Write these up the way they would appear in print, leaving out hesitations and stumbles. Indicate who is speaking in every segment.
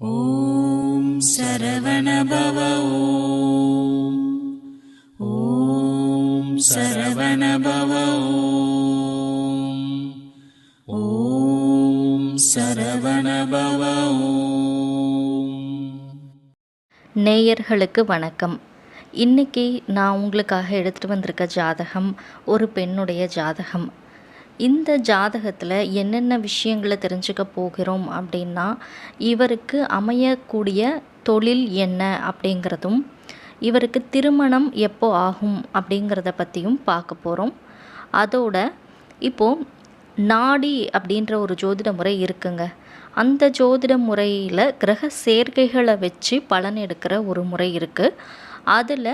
Speaker 1: ஓம் சரவணபவ. ஓம் ஓம் சரவணபவ. ஓம் ஓம் சரவணபவ. ஓம்.
Speaker 2: நேயர்களுக்கு வணக்கம். இன்றைக்கி நான் உங்களுக்காக எடுத்துகிட்டு வந்திருக்க ஜாதகம் ஒரு பெண்ணுடைய ஜாதகம். இந்த ஜாதகத்தில் என்னென்ன விஷயங்களை தெரிஞ்சுக்க போகிறோம் அப்படின்னா, இவருக்கு அமையக்கூடிய தொழில் என்ன அப்படிங்கிறதும், இவருக்கு திருமணம் எப்போ ஆகும் அப்படிங்கிறத பற்றியும் பார்க்க போகிறோம். அதோட இப்போது நாடி அப்படின்ற ஒரு ஜோதிட முறை இருக்குங்க. அந்த ஜோதிட முறையில் கிரக சேர்க்கைகளை வச்சு பலன் எடுக்கிற ஒரு முறை இருக்குது. அதில்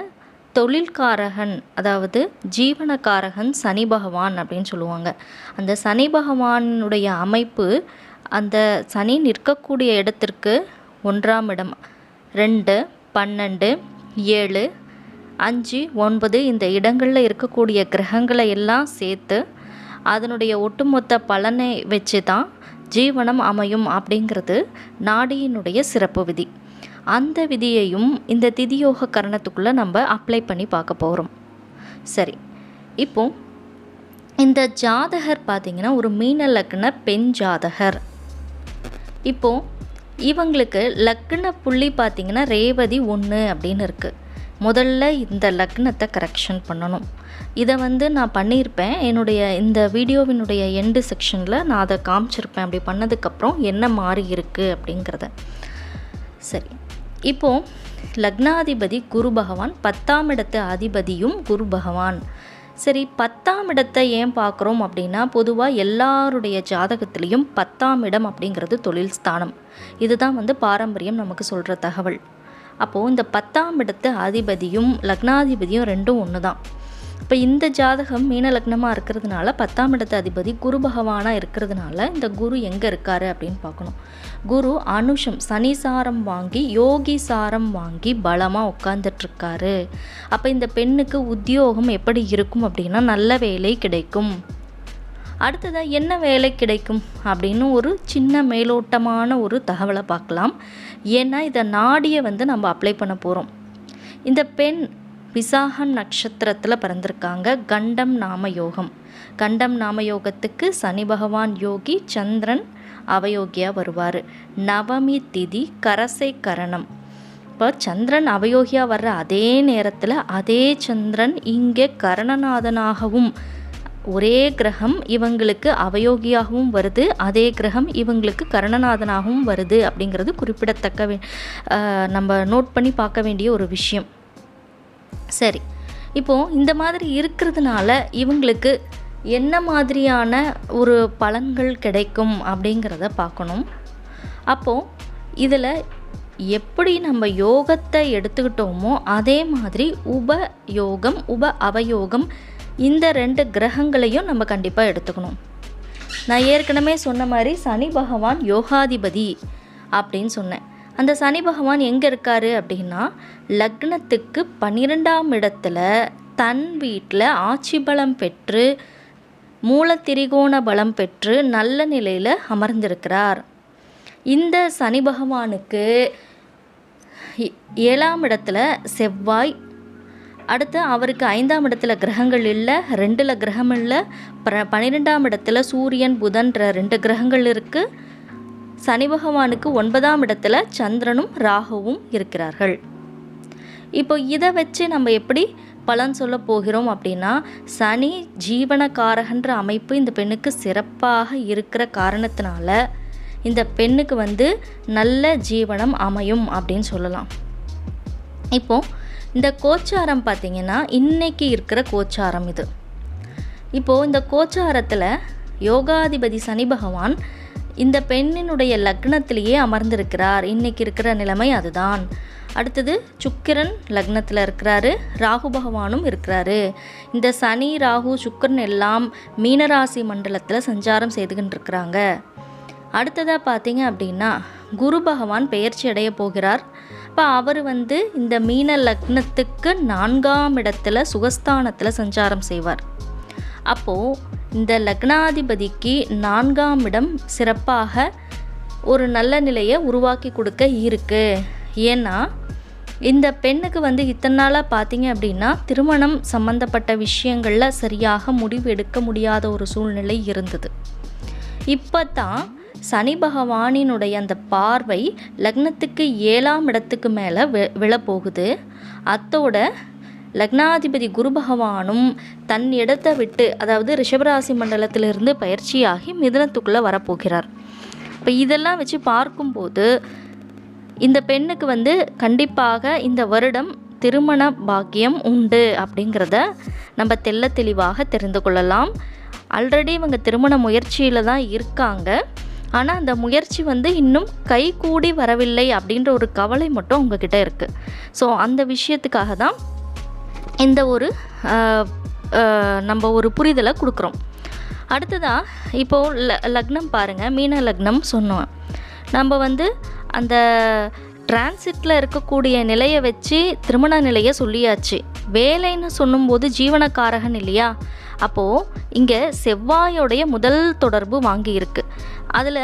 Speaker 2: தொழில்காரகன், அதாவது ஜீவனக்காரகன் சனி பகவான் அப்படின்னு சொல்லுவாங்க. அந்த சனி பகவானுடைய அமைப்பு, அந்த சனி நிற்கக்கூடிய இடத்திற்கு 1ஆம் இடம், 2, 12, 7, 5, 9 இந்த இடங்களில் இருக்கக்கூடிய கிரகங்களை எல்லாம் சேர்த்து அதனுடைய ஒட்டுமொத்த பலனை வச்சு தான் ஜீவனம் அமையும் அப்படிங்கிறது நாடியினுடைய சிறப்பு விதி. அந்த விதியையும் இந்த திதியோக கரணத்துக்குள்ளே நம்ம அப்ளை பண்ணி பார்க்க போகிறோம். சரி, இப்போது இந்த ஜாதகர் பார்த்திங்கன்னா ஒரு மீன லக்ன பெண் ஜாதகர். இப்போது இவங்களுக்கு லக்ன புள்ளி பார்த்திங்கன்னா ரேவதி 1 அப்படின்னு இருக்குது. முதல்ல இந்த லக்னத்தை கரெக்ஷன் பண்ணணும். இதை நான் பண்ணியிருப்பேன். என்னுடைய இந்த வீடியோவினுடைய எண்டு செக்ஷனில் நான் அதை காமிச்சிருப்பேன். அப்படி பண்ணதுக்கப்புறம் என்ன மாறி இருக்குது அப்படிங்கிறத. சரி, இப்போது லக்னாதிபதி குரு பகவான், 10ஆம் இடத்து அதிபதியும் குரு பகவான். சரி, 10ஆம் இடத்தை ஏன் பார்க்குறோம் அப்படின்னா, பொதுவாக எல்லாருடைய ஜாதகத்திலையும் 10ஆம் இடம் அப்படிங்கிறது தொழில் ஸ்தானம். இதுதான் பாரம்பரியம் நமக்கு சொல்கிற தகவல். அப்போது இந்த 10ஆம் இடத்து அதிபதியும் லக்னாதிபதியும் ரெண்டும் ஒன்று தான். இப்போ இந்த ஜாதகம் மீன லக்னமாக இருக்கிறதுனால 10ஆம் இடத்து அதிபதி குரு பகவானாக இருக்கிறதுனால இந்த குரு எங்கே இருக்கார் அப்படின்னு பார்க்கணும். குரு அனுஷம், சனி சாரம் வாங்கி யோகி சாரம் வாங்கி பலமாக உட்காந்துட்ருக்காரு. அப்போ இந்த பெண்ணுக்கு உத்தியோகம் எப்படி இருக்கும் அப்படின்னா, நல்ல வேலை கிடைக்கும். அடுத்ததாக என்ன வேலை கிடைக்கும் அப்படின்னு ஒரு சின்ன மேலோட்டமான ஒரு தகவலை பார்க்கலாம். ஏன்னா இதை நாடியை நம்ம அப்ளை பண்ண போகிறோம். இந்த பெண் விசாகம் நட்சத்திரத்தில் பிறந்திருக்காங்க. கண்டம் நாம யோகம். கண்டம் நாம யோகத்துக்கு சனி பகவான் யோகி, சந்திரன் அவயோகியாக வருவார். நவமி திதி கரசை கரணம். இப்போ சந்திரன் அவயோகியாக வர்ற அதே நேரத்தில் அதே சந்திரன் இங்கே கரணநாதனாகவும், ஒரே கிரகம் இவங்களுக்கு அவயோகியாகவும் வருது, அதே கிரகம் இவங்களுக்கு கரணநாதனாகவும் வருது. அப்படிங்கிறது குறிப்பிடத்தக்க நம்ம நோட் பண்ணி பார்க்க வேண்டிய ஒரு விஷயம். சரி, இப்போது இந்த மாதிரி இருக்கிறதுனால இவங்களுக்கு என்ன மாதிரியான ஒரு பலன்கள் கிடைக்கும் அப்படிங்கிறத பார்க்கணும். அப்போது இதில் எப்படி நம்ம யோகத்தை எடுத்துக்கிட்டோமோ அதே மாதிரி உப யோகம், உப அவயோகம், இந்த 2 கிரகங்களையும் நம்ம கண்டிப்பாக எடுத்துக்கணும். நான் ஏற்கனவே சொன்ன மாதிரி சனி பகவான் யோகாதிபதி அப்படின்னு சொன்னேன். அந்த சனி பகவான் எங்கே இருக்கார் அப்படின்னா, லக்னத்துக்கு 12ஆம் இடத்துல தன் வீட்டில் ஆட்சி பலம் பெற்று மூலத்திரிகோண பலம் பெற்று நல்ல நிலையில் அமர்ந்திருக்கிறார். இந்த சனி பகவானுக்கு 7ஆம் இடத்துல செவ்வாய், அடுத்து அவருக்கு 5ஆம் இடத்துல கிரகங்கள் இல்லை, 2ல் கிரகம் இல்லை, 12ஆம் இடத்துல சூரியன் புதன்ற 2 கிரகங்கள் இருக்குது. சனி பகவானுக்கு 9ஆம் இடத்துல சந்திரனும் ராகுவும் இருக்கிறார்கள். இப்போ இதை வச்சு நம்ம எப்படி பலன் சொல்ல போகிறோம் அப்படின்னா, சனி ஜீவனக்காரகன்ற அமைப்பு இந்த பெண்ணுக்கு சிறப்பாக இருக்கிற காரணத்தினால இந்த பெண்ணுக்கு நல்ல ஜீவனம் அமையும் அப்படின்னு சொல்லலாம். இப்போது இந்த கோச்சாரம் பார்த்திங்கன்னா இன்றைக்கி இருக்கிற கோச்சாரம் இது. இப்போது இந்த கோச்சாரத்தில் யோகாதிபதி சனி பகவான் இந்த பெண்ணினுடைய லக்னத்திலேயே அமர்ந்திருக்கிறார். இன்றைக்கி இருக்கிற நிலைமை அதுதான். அடுத்தது சுக்கிரன் லக்னத்தில் இருக்கிறாரு, ராகு பகவானும் இருக்கிறாரு. இந்த சனி, ராகு, சுக்கிரன் எல்லாம் மீனராசி மண்டலத்தில் சஞ்சாரம் செய்துகிட்டு இருக்கிறாங்க. அடுத்ததாக பார்த்தீங்க அப்படின்னா குரு பகவான் பெயர்ச்சி அடைய போகிறார். இப்போ அவர் இந்த மீன லக்னத்துக்கு 4ஆம் இடத்துல சுகஸ்தானத்தில் சஞ்சாரம் செய்வார். அப்போது இந்த லக்னாதிபதிக்கு 4ஆம் இடம் சிறப்பாக ஒரு நல்ல நிலையை உருவாக்கி கொடுக்க இருக்குது. ஏன்னா இந்த பெண்ணுக்கு வந்து இத்தனை நாளாக பார்த்தீங்க அப்படின்னா திருமணம் சம்மந்தப்பட்ட விஷயங்களில் சரியாக முடிவு எடுக்க முடியாத ஒரு சூழ்நிலை இருந்தது. இப்போ தான் சனி பகவானினுடைய அந்த பார்வை லக்னத்துக்கு 7ஆம் இடத்துக்கு மேலே விழப்போகுது. அத்தோட லக்னாதிபதி குரு பகவானும் தன் இடத்தை விட்டு, அதாவது ரிஷபராசி மண்டலத்திலிருந்து பயிற்சியாகி மிதுனத்துக்குள்ளே வரப்போகிறார். இப்போ இதெல்லாம் வச்சு பார்க்கும்போது இந்த பெண்ணுக்கு வந்து கண்டிப்பாக இந்த வருடம் திருமண பாக்கியம் உண்டு அப்படிங்கிறத நம்ம தெள்ள தெளிவாக தெரிந்து கொள்ளலாம். ஆல்ரெடி இவங்க திருமண முயற்சியில் தான் இருக்காங்க. ஆனால் அந்த முயற்சி வந்து இன்னும் கைகூடி வரவில்லை அப்படின்ற ஒரு கவலை மட்டும் உங்ககிட்ட இருக்குது. ஸோ அந்த விஷயத்துக்காக தான் இந்த ஒரு நம்ம ஒரு புரிதலை கொடுக்குறோம். அடுத்ததாக இப்போது லக்னம் பாருங்கள், மீன லக்னம் சொன்னோம். நம்ம வந்து அந்த டிரான்சிட்டில் இருக்கக்கூடிய நிலையை வச்சு திருமண நிலையை சொல்லியாச்சு. வேலைன்னு சொல்லும்போது ஜீவனக்காரகன் இல்லையா? அப்போது இங்கே செவ்வாயோடைய முதல் தொடர்பு வாங்கியிருக்கு. அதில்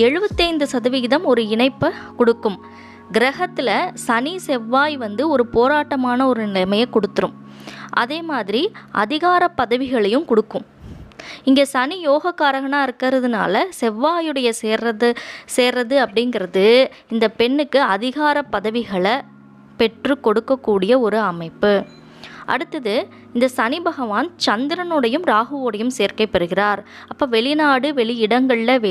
Speaker 2: 75% ஒரு இணைப்பை கொடுக்கும். கிரகத்தில் சனி செவ்வாய் வந்து ஒரு போராட்டமான ஒரு நிலைமையை கொடுத்துரும். அதே மாதிரி அதிகார பதவிகளையும் கொடுக்கும். இங்கே சனி யோகக்காரகனாக இருக்கிறதுனால செவ்வாயுடைய சேர்றது அப்படிங்கிறது இந்த பெண்ணுக்கு அதிகார பதவிகளை பெற்று கொடுக்கக்கூடிய ஒரு அமைப்பு. அடுத்தது இந்த சனி பகவான் சந்திரனுடையும் ராகுவோடையும் சேர்க்கை பெறுகிறார். அப்போ வெளிநாடு வெளி இடங்களில்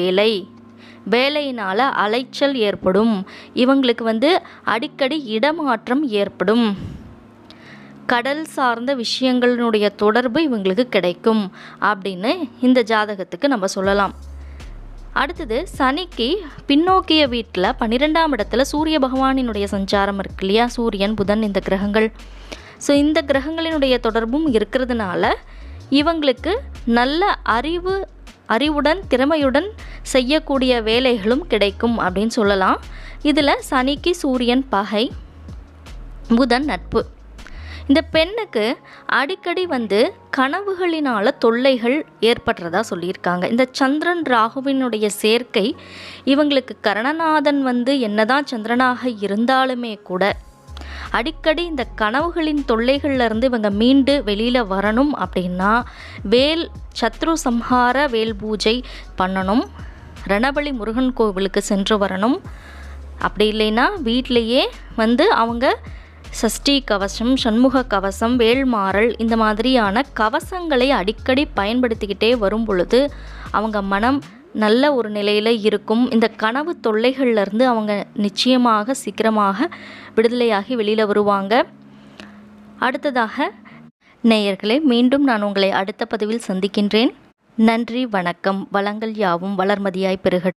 Speaker 2: வேலையினால் அலைச்சல் ஏற்படும். இவங்களுக்கு வந்து அடிக்கடி இடமாற்றம் ஏற்படும். கடல் சார்ந்த விஷயங்களினுடைய தொடர்பு இவங்களுக்கு கிடைக்கும் அப்படின்னு இந்த ஜாதகத்துக்கு நம்ம சொல்லலாம். அடுத்தது சனிக்கு பின்னோக்கிய வீட்டில் 12ஆம் இடத்துல சூரிய பகவானினுடைய சஞ்சாரம் இருக்கு இல்லையா? சூரியன், புதன், இந்த கிரகங்கள். ஸோ இந்த கிரகங்களினுடைய தொடர்பும் இருக்கிறதுனால இவங்களுக்கு நல்ல அறிவுடன் திறமையுடன் செய்யக்கூடிய வேலைகளும் கிடைக்கும் அப்படின்னு சொல்லலாம். இதில் சனிக்கு சூரியன் பகை, புதன் நட்பு. இந்த பெண்ணுக்கு அடிக்கடி வந்து கனவுகளினால் தொல்லைகள் ஏற்படுறதா சொல்லியிருக்காங்க. இந்த சந்திரன் ராகுவினுடைய சேர்க்கை இவங்களுக்கு கரணநாதன் வந்து என்னதான் சந்திரனாக இருந்தாலுமே கூட அடிக்கடி இந்த கனவுகளின் தொல்லைகள்லேருந்து இவங்க மீண்டு வெளியில் வரணும் அப்படின்னா சத்ரு சம்ஹார வேல் பூஜை பண்ணணும். ரணபலி முருகன் கோவிலுக்கு சென்று வரணும். அப்படி இல்லைன்னா வீட்டிலையே வந்து அவங்க சஷ்டி கவசம், சண்முக கவசம், வேல்மாறல் இந்த மாதிரியான கவசங்களை அடிக்கடி பயன்படுத்திக்கிட்டே வரும் பொழுது அவங்க மனம் நல்ல ஒரு நிலையில் இருக்கும். இந்த கனவு தொல்லைகள்லேருந்து அவங்க நிச்சயமாக சீக்கிரமாக விடுதலையாகி வெளியில் வருவாங்க. அடுத்ததாக நேயர்களே, மீண்டும் நான் உங்களை அடுத்த பதிவில் சந்திக்கின்றேன். நன்றி, வணக்கம். வளங்கள் யாவும் வளர்மதியாய் பெருக.